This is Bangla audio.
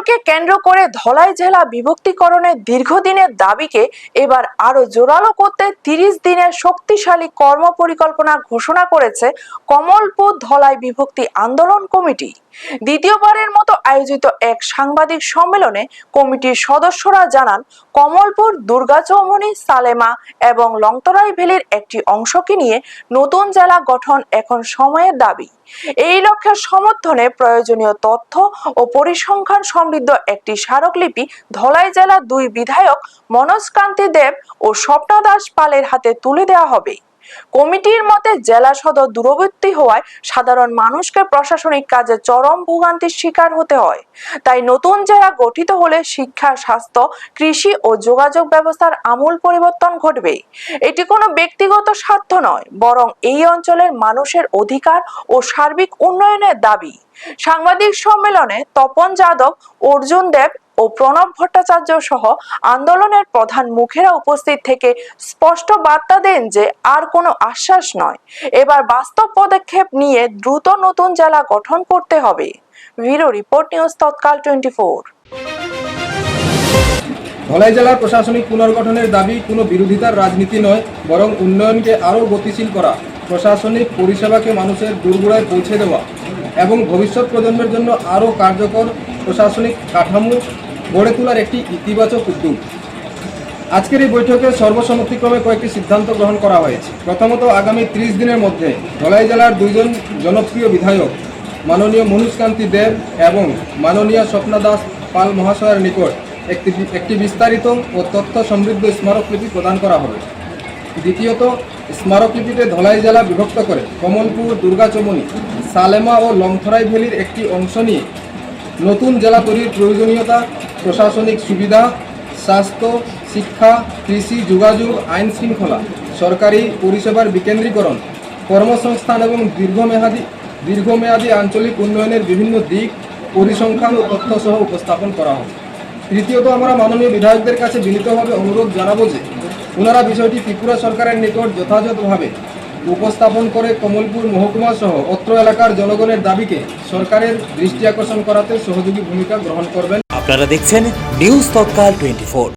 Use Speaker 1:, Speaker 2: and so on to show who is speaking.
Speaker 1: উন্নয়নকে কেন্দ্র করে ধলাই জেলা বিভক্তিকরণের দীর্ঘদিনের দাবিকে এবার আরো জোরালো করতে 30 দিনের শক্তিশালী কর্মপরিকল্পনা ঘোষণা করেছে কমলপুর ধলাই বিভক্তি আন্দোলন কমিটি। দ্বিতীয়বারের মতো আয়োজিত এক সাংবাদিক সম্মেলনে কমিটির সদস্যরা জানান, কমলপুর, দুর্গাচৌমুহনী, সালেমা এবং লংতরাই ভ্যালির একটি অংশকে নিয়ে নতুন জেলা গঠন এখন সময়ের দাবি। এই লক্ষ্যের সমর্থনে প্রয়োজনীয় তথ্য ও পরিসংখ্যান সমৃদ্ধ একটি স্মারকলিপি ধলাই জেলার 2 বিধায়ক মনোজ কান্তি দেব ও স্বপ্ন দাস পালের হাতে তুলে দেওয়া হবে। কমিটির মতে, জেলা সদর দূরবর্তী হওয়ায় সাধারণ মানুষকে প্রশাসনিক কাজে চরম ভোগান্তির শিকার হতে হয়। তাই নতুন জেলা গঠিত হলে শিক্ষা, স্বাস্থ্য, কৃষি ও যোগাযোগ ব্যবস্থার আমূল পরিবর্তন ঘটবে। এটি কোনো ব্যক্তিগত স্বার্থ নয়, বরং এই অঞ্চলের মানুষের অধিকার ও সার্বিক উন্নয়নের দাবি। সাংবাদিক সম্মেলনে তপন যাদব, অর্জুন দেব ও প্রণব ভট্টাচার্য সহ আন্দোলনের প্রধান মুখেরা উপস্থিত থেকে স্পষ্ট বার্তা দেন যে আর কোনো আশ্বাস নয়, এবার বাস্তব পদক্ষেপ নিয়ে দ্রুত নতুন জেলা গঠন করতে হবে। ব্যুরো রিপোর্ট, নিউজ তৎকাল 24।
Speaker 2: ধলাই জেলার প্রশাসনিক পুনর্গঠনের দাবি কোনো বিরোধিতার রাজনীতি নয়, বরং উন্নয়নকে আরও গতিশীল করা, প্রশাসনিক পরিষেবাকে মানুষের দোরগোড়ায় পৌঁছে দেওয়া এবং ভবিষ্যৎ প্রজন্মের জন্য আরও কার্যকর প্রশাসনিক কাঠামো গড়ে তোলার একটি ইতিবাচক উদ্যোগ। আজকের এই বৈঠকে সর্বসম্মতিক্রমে কয়েকটি সিদ্ধান্ত গ্রহণ করা হয়েছে। প্রথমত, আগামী 30 দিনের মধ্যে ধলাই জেলার 2 জন জনপ্রিয় বিধায়ক মাননীয় মনোজ কান্তি দেব এবং মাননীয় স্বপ্ন দাস পাল মহাশয়ের নিকট একটি বিস্তারিত ও তথ্য সমৃদ্ধ স্মারকলিপি প্রদান করা হবে। দ্বিতীয়ত, স্মারকলিপিতে ধলাই জেলা বিভক্ত করে কমলপুর, দুর্গাচৌমুহনী, সালেমা ও লংথরাই ভ্যালির একটি অংশ নিয়ে নতুন জেলা তৈরির প্রয়োজনীয়তা, প্রশাসনিক সুবিধা, স্বাস্থ্য, শিক্ষা, কৃষি, যোগাযোগ, আইন শৃঙ্খলা, সরকারি পরিষেবার বিকেন্দ্রীকরণ, কর্মসংস্থান এবং দীর্ঘমেয়াদী আঞ্চলিক উন্নয়নের বিভিন্ন দিক, পরিসংখ্যান ও তথ্য সহ উপস্থাপন করা হবে। তৃতীয়ত, আমরা মাননীয় বিধায়কদের কাছে বিনীতভাবে অনুরোধ জানাবো যে ওনারা বিষয়টি ত্রিপুরা সরকারের নিকট যথাযথভাবে উপস্থাপন করে কমলপুর মহকুমা সহ অত্র এলাকার জনগণের দাবিকে সরকারের দৃষ্টি আকর্ষণ করাতে সহযোগী ভূমিকা গ্রহণ করবেন।
Speaker 3: আপনারা দেখছেন নিউজ তৎকাল 24।